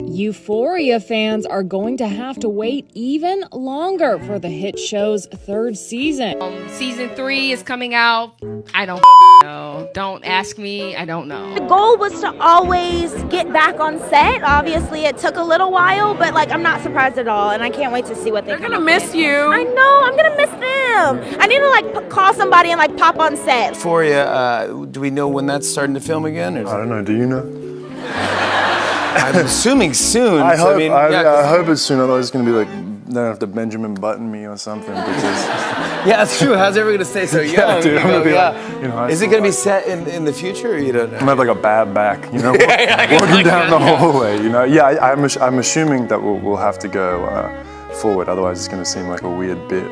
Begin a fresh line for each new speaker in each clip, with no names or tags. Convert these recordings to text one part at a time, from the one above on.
Euphoria fans are going to have to wait even longer for the hit show's third season.
Season 3 is coming out. I don't know. Don't ask me. I don't know.
The goal was to always get back on set. Obviously, it took a little while, but I'm not surprised at all, and I can't wait to see what they're
gonna miss you.
I know, I'm gonna miss them. I need to call somebody and pop on set.
Euphoria, do we know when that's starting to film again?
I don't know. Do you know?
I'm assuming soon.
I
so,
hope.
I
hope it's soon. Otherwise, it's gonna be like they don't have to Benjamin Button me or something. Because
yeah, that's true. How's everyone gonna stay so young?
yeah, dude, I'm gonna be
Is it gonna be set in the future? Or you don't know?
I'm gonna have like a bad back, walking down the hallway. Yeah, I'm assuming that we'll have to go forward. Otherwise, it's gonna seem like a weird bit.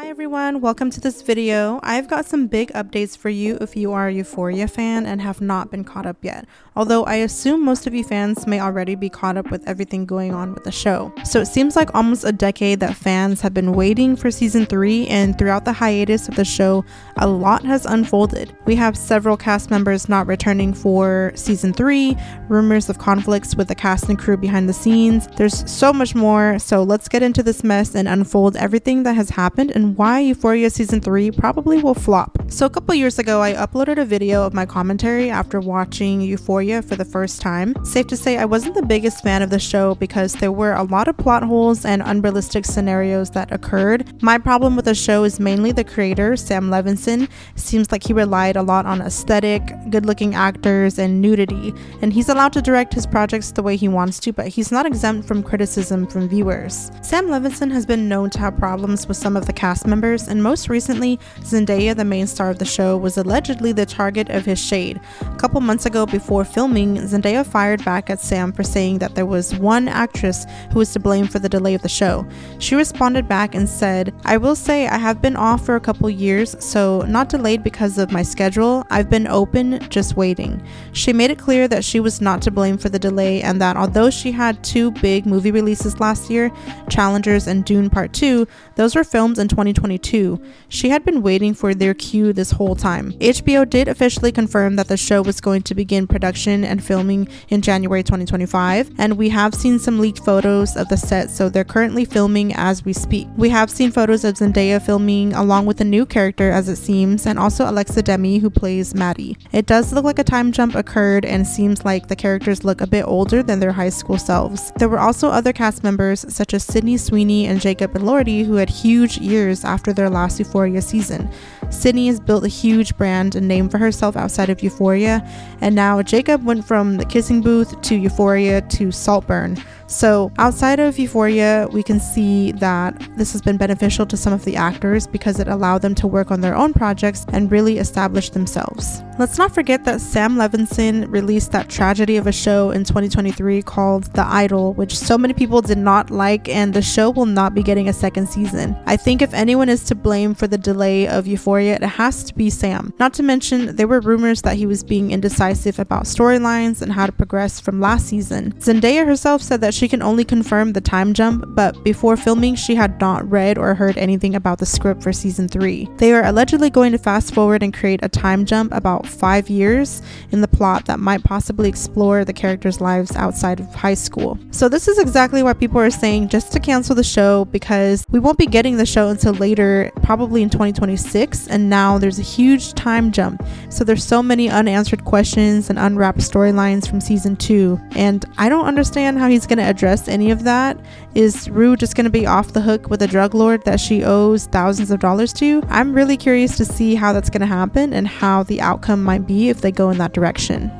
Everyone, welcome to this video. I've got some big updates for you if you are a Euphoria fan and have not been caught up yet, although I assume most of you fans may already be caught up with everything going on with the show. So it seems like almost a decade that fans have been waiting for season 3, and throughout the hiatus of the show, a lot has unfolded. We have several cast members not returning for season 3, rumors of conflicts with the cast and crew behind the scenes. There's so much more, so let's get into this mess and unfold everything that has happened and why Euphoria season 3 probably will flop. So a couple years ago, I uploaded a video of my commentary after watching Euphoria for the first time. Safe to say I wasn't the biggest fan of the show because there were a lot of plot holes and unrealistic scenarios that occurred. My problem with the show is mainly the creator, Sam Levinson. Seems like he relied a lot on aesthetic, good-looking actors, and nudity, and he's allowed to direct his projects the way he wants to, but he's not exempt from criticism from viewers. Sam Levinson has been known to have problems with some of the cast members, and most recently, Zendaya, the main star of the show, was allegedly the target of his shade. A couple months ago before filming, Zendaya fired back at Sam for saying that there was one actress who was to blame for the delay of the show. She responded back and said, "I will say I have been off for a couple years, so not delayed because of my schedule. I've been open, just waiting." She made it clear that she was not to blame for the delay and that although she had 2 big movie releases last year, Challengers and Dune Part 2, those were filmed in 2022. She had been waiting for their cue this whole time. HBO did officially confirm that the show was going to begin production and filming in January 2025, and we have seen some leaked photos of the set, so they're currently filming as we speak. We have seen photos of Zendaya filming along with a new character, as it seems, and also Alexa Demi, who plays Maddie. It does look like a time jump occurred and seems like the characters look a bit older than their high school selves. There were also other cast members such as Sydney Sweeney and Jacob Elordi who had huge years after their last Euphoria season. Sydney has built a huge brand and name for herself outside of Euphoria, and now Jacob went from the kissing booth to Euphoria to Saltburn. So outside of Euphoria, we can see that this has been beneficial to some of the actors because it allowed them to work on their own projects and really establish themselves. Let's not forget that Sam Levinson released that tragedy of a show in 2023 called The Idol, which so many people did not like, and the show will not be getting a second season. I think if anyone is to blame for the delay of Euphoria, it has to be Sam. Not to mention, there were rumors that he was being indecisive about storylines and how to progress from last season. Zendaya herself said that she can only confirm the time jump, but before filming she had not read or heard anything about the script for season 3. They are allegedly going to fast forward and create a time jump about 5 years in the plot that might possibly explore the characters' lives outside of high school. So this is exactly why people are saying just to cancel the show, because we won't be getting the show until later, probably in 2026, and now there's a huge time jump. So there's so many unanswered questions and unwrapped storylines from season 2, and I don't understand how he's going to address any of that. Is Rue just going to be off the hook with a drug lord that she owes thousands of dollars to? I'm really curious to see how that's going to happen and how the outcome might be if they go in that direction.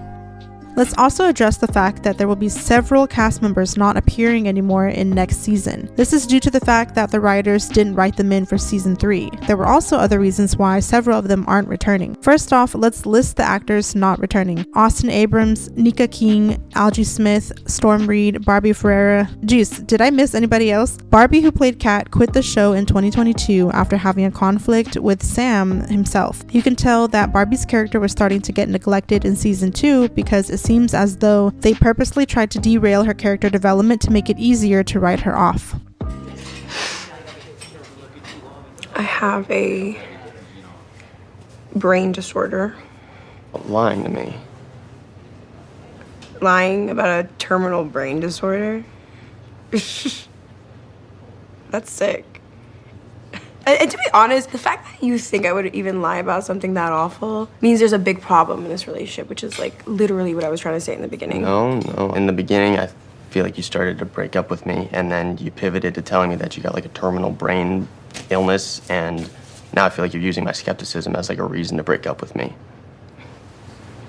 Let's also address the fact that there will be several cast members not appearing anymore in next season. This is due to the fact that the writers didn't write them in for season 3. There were also other reasons why several of them aren't returning. First off, let's list the actors not returning. Austin Abrams, Nika King, Algie Smith, Storm Reed, Barbie Ferreira. Geez, did I miss anybody else? Barbie, who played Kat, quit the show in 2022 after having a conflict with Sam himself. You can tell that Barbie's character was starting to get neglected in season 2 because it seems as though they purposely tried to derail her character development to make it easier to write her off.
I have a brain disorder.
Lying to me.
Lying about a terminal brain disorder? That's sick. And to be honest, the fact that you think I would even lie about something that awful means there's a big problem in this relationship, which is like literally what I was trying to say in the beginning.
No. In the beginning, I feel like you started to break up with me, and then you pivoted to telling me that you got like a terminal brain illness, and now I feel like you're using my skepticism as like a reason to break up with me.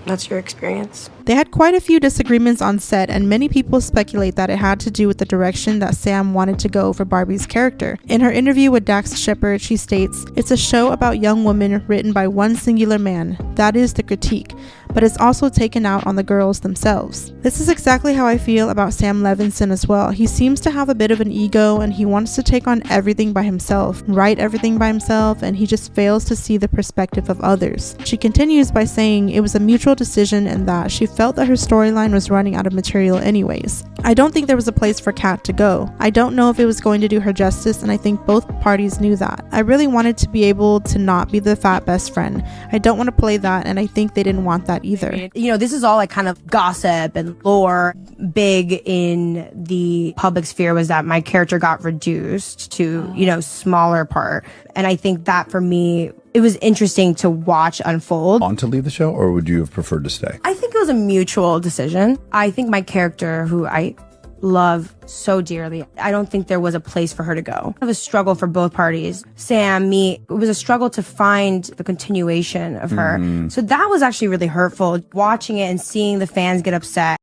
That's your experience?
They had quite a few disagreements on set, and many people speculate that it had to do with the direction that Sam wanted to go for Barbie's character. In her interview with Dax Shepard, she states, "It's a show about young women written by one singular man. That is the critique. But it's also taken out on the girls themselves." This is exactly how I feel about Sam Levinson as well. He seems to have a bit of an ego, and he wants to take on everything by himself, write everything by himself, and he just fails to see the perspective of others. She continues by saying it was a mutual decision and that she felt that her storyline was running out of material anyways. I don't think there was a place for Kat to go. I don't know if it was going to do her justice, and I think both parties knew that. I really wanted to be able to not be the fat best friend. I don't want to play that, and I think they didn't want that either.
You know, this is all like kind of gossip and lore. Big in the public sphere was that my character got reduced to, you know, smaller part. And I think that for me, it was interesting to watch unfold.
Want to leave the show, or would you have preferred to stay?
I think it was a mutual decision. I think my character, who I love so dearly, I don't think there was a place for her to go. It was a struggle for both parties. Sam, me, it was a struggle to find the continuation of her. So that was actually really hurtful, watching it and seeing the fans get upset.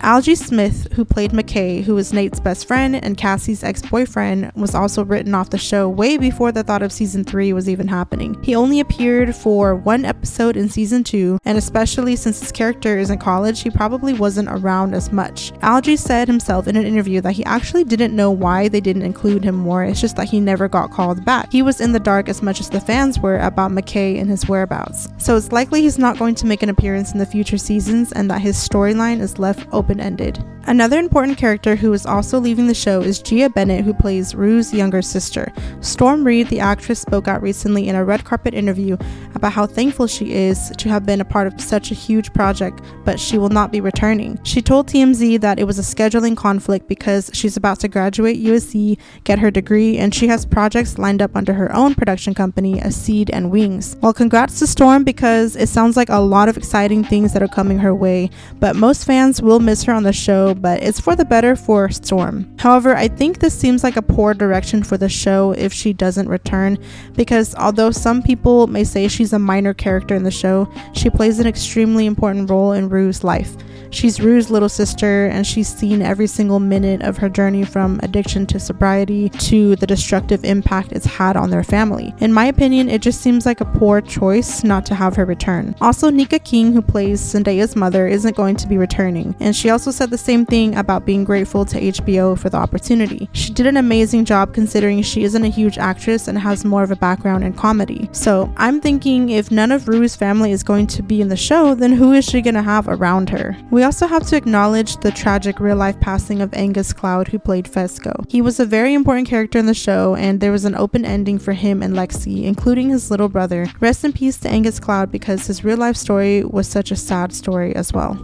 Algie Smith, who played McKay, who was Nate's best friend and Cassie's ex-boyfriend, was also written off the show way before the thought of season 3 was even happening. He only appeared for one episode in season 2, and especially since his character is in college, he probably wasn't around as much. Algie said himself in an interview that he actually didn't know why they didn't include him more, it's just that he never got called back. He was in the dark as much as the fans were about McKay and his whereabouts. So it's likely he's not going to make an appearance in the future seasons, and that his storyline is left open-ended. Another important character who is also leaving the show is Gia Bennett, who plays Rue's younger sister. Storm Reed, the actress, spoke out recently in a red carpet interview about how thankful she is to have been a part of such a huge project, but she will not be returning. She told TMZ that it was a scheduling conflict because she's about to graduate USC, get her degree, and she has projects lined up under her own production company, A Seed and Wings. Well, congrats to Storm, because it sounds like a lot of exciting things that are coming her way, but most fans will miss her on the show, but it's for the better for Storm. However, I think this seems like a poor direction for the show if she doesn't return, because although some people may say she's a minor character in the show, she plays an extremely important role in Rue's life. She's Rue's little sister, and she's seen every single minute of her journey from addiction to sobriety to the destructive impact it's had on their family. In my opinion, it just seems like a poor choice not to have her return. Also, Nika King, who plays Zendaya's mother, isn't going to be returning, and she also said the same thing about being grateful to HBO for the opportunity. She did an amazing job considering she isn't a huge actress and has more of a background in comedy. So I'm thinking if none of Rue's family is going to be in the show, then who is she going to have around her? We also have to acknowledge the tragic real-life passing of Angus Cloud, who played Fesco. He was a very important character in the show, and there was an open ending for him and Lexi, including his little brother. Rest in peace to Angus Cloud, because his real-life story was such a sad story as well.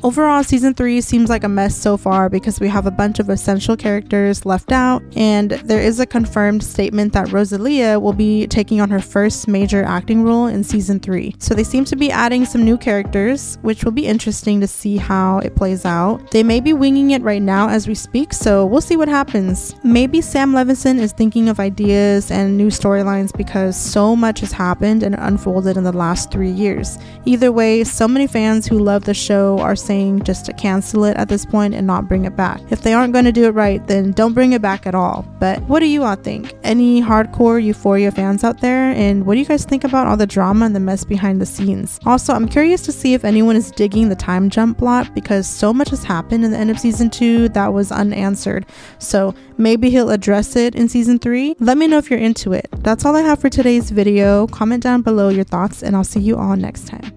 Overall, season 3 seems like a mess so far because we have a bunch of essential characters left out, and there is a confirmed statement that Rosalia will be taking on her first major acting role in season 3. So they seem to be adding some new characters, which will be interesting to see how it plays out. They may be winging it right now as we speak, so we'll see what happens. Maybe Sam Levinson is thinking of ideas and new storylines because so much has happened and unfolded in the last 3 years. Either way, so many fans who love the show are saying just to cancel it at this point and not bring it back. If they aren't going to do it right, then don't bring it back at all. But what do you all think? Any hardcore Euphoria fans out there? And what do you guys think about all the drama and the mess behind the scenes? Also, I'm curious to see if anyone is digging the time jump plot, because so much has happened in the end of season 2 that was unanswered. So maybe he'll address it in season 3. Let me know if you're into it. That's all I have for today's video. Comment down below your thoughts, and I'll see you all next time.